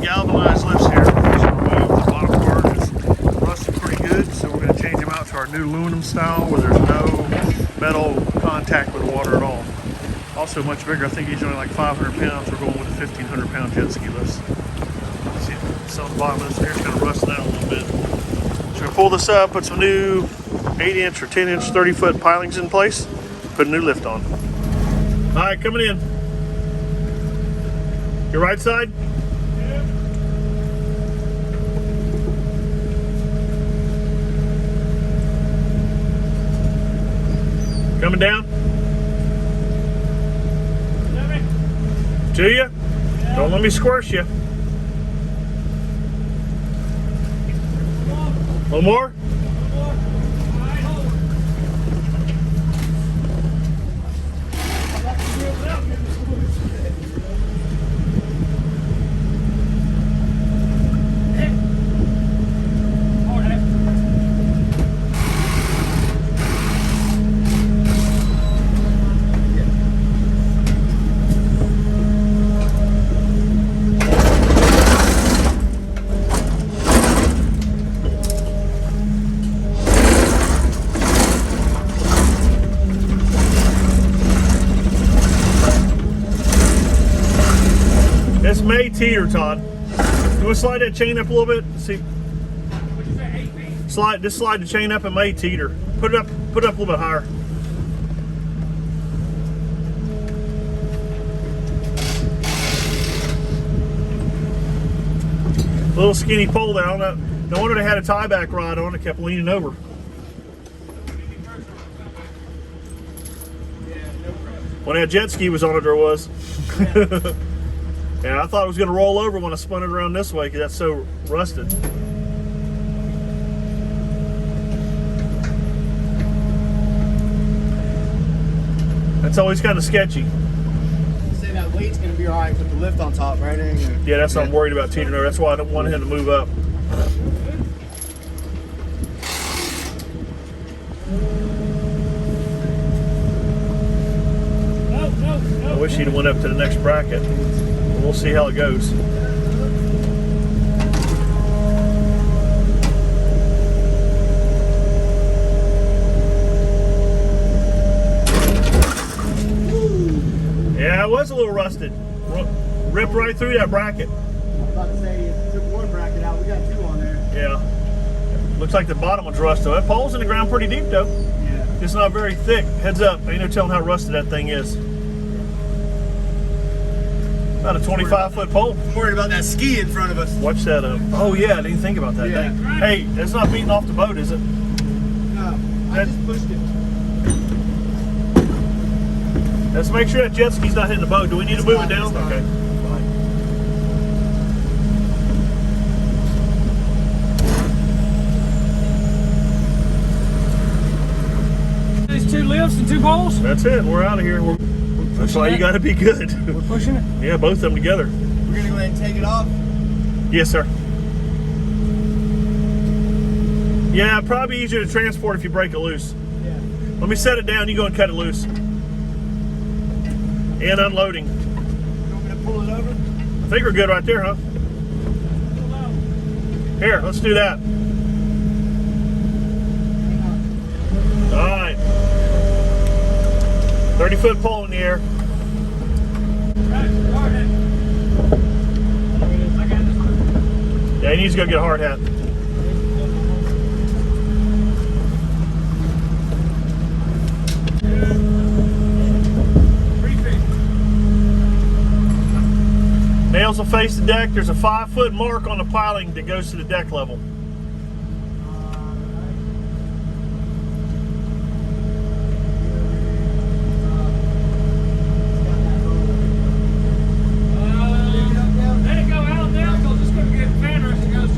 galvanized lifts here. Just remove the bottom part. It's rusted pretty good, so we're going to change them out to our new aluminum style where there's no metal contact with water at all. Also much bigger. I think he's only like 500 pounds. We're going with a 1,500 pound jet ski lift. See, it's on the bottom of this here. It's kind of rusted out a little bit. So we pull this up, put some new 8-inch or 10-inch 30-foot pilings in place, put a new lift on. All right, coming in. Your right side? Yeah. Coming down? To you? Yeah. Don't let me squish you. A little more? This may teeter, Todd. You want to slide that chain up a little bit? See. What'd you say, 8 feet? Just slide the chain up. It may teeter. Put it up a little bit higher. Little skinny pole there. I don't know. No wonder they had a tie back rod on it. Kept leaning over. When that jet ski was on it, there was. Yeah. Yeah, I thought it was going to roll over when I spun it around this way because that's so rusted. That's always kind of sketchy. You say that weight's going to be all right with the lift on top, right? Yeah, that's what I'm worried about teetering over. That's why I don't want him to move up. I wish he'd have went up to the next bracket. We'll see how it goes. Yeah, it was a little rusted. Ripped right through that bracket. I was about to say, you took one bracket out, we got 2 on there. Yeah. Looks like the bottom one's rusted. That pole's in the ground pretty deep though. Yeah. It's not very thick. Heads up, ain't no telling how rusted that thing is. About a 25-foot pole. I'm worried about that ski in front of us. Watch that up. Oh yeah, I didn't think about that. Yeah. Hey, that's not beating off the boat, is it? No, I just pushed it. Let's make sure that jet ski's not hitting the boat. Do we need to move it down? Okay. These 2 lifts and 2 poles? That's it. We're out of here. That's why you got to be good. We're pushing it? Yeah, both of them together. We're going to go ahead and take it off? Yes, sir. Yeah, probably easier to transport if you break it loose. Yeah. Let me set it down. You go and cut it loose. And unloading. You want me to pull it over? I think we're good right there, huh? Here, let's do that. All right. 30-foot pole in the air. Yeah, he needs to go get a hard hat. Nails will face the deck. There's a 5-foot mark on the piling that goes to the deck level.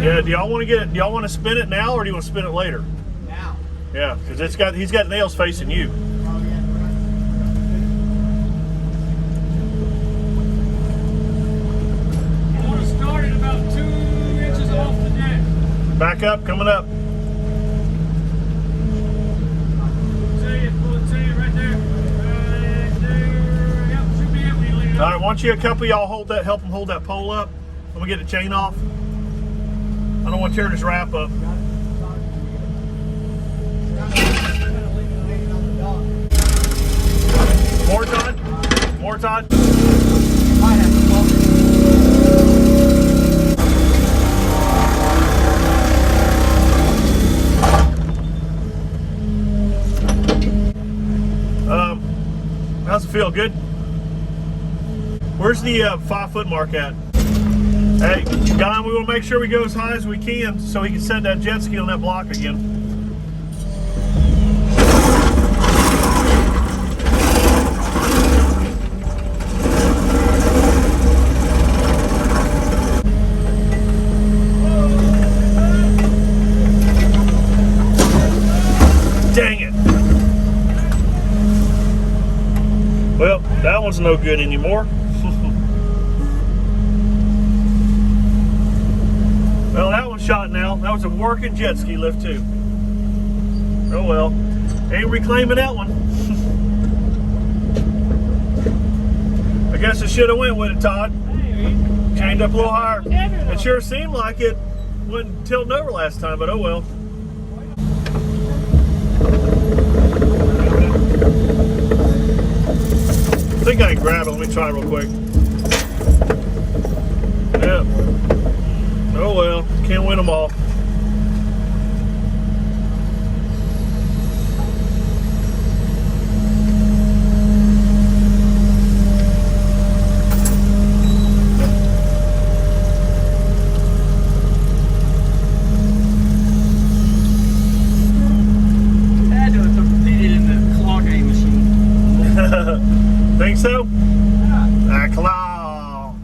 Yeah, do y'all want to get it? Do y'all want to spin it now, or do you want to spin it later? Now. Yeah, because he's got nails facing you. You want to start at about 2 inches off the deck. Back up, coming up. Pull it to you right there. Right there. Yep, should be able to lean it All up. right, why don't you a couple of y'all hold that, help him hold that pole up. I'm gonna get the chain off. I don't want to tear this wrap up. More, Todd? More, Todd? Might have to bump it. How's it feel? Good? Where's the 5 foot mark at? Hey, Don, we want to make sure we go as high as we can so we can set that jet ski on that block again. Dang it. Well, that one's no good anymore. Well, that one's shot now. That was a working jet ski lift too. Oh well. Ain't reclaiming that one. I guess I should have went with it, Todd. Chained up a little higher. It sure seemed like it wasn't tilting over last time, but oh well. I think I can grab it. Let me try real quick. Yeah. Oh well, can't win them all. Had to have competed in the claw game machine. Think so? Yeah. Claw.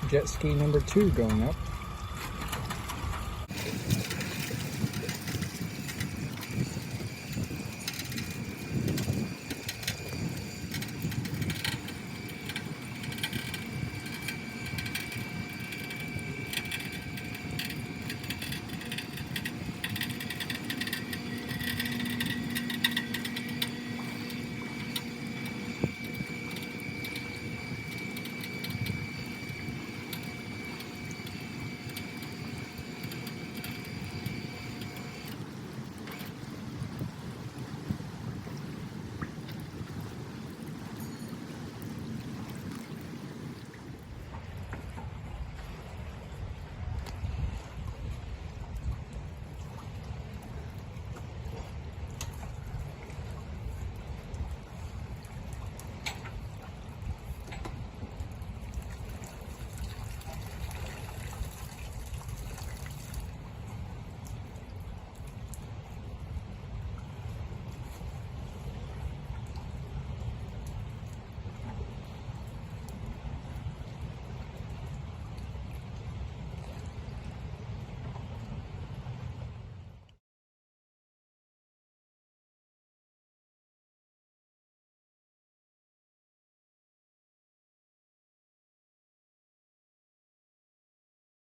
Jet ski number 2 going up.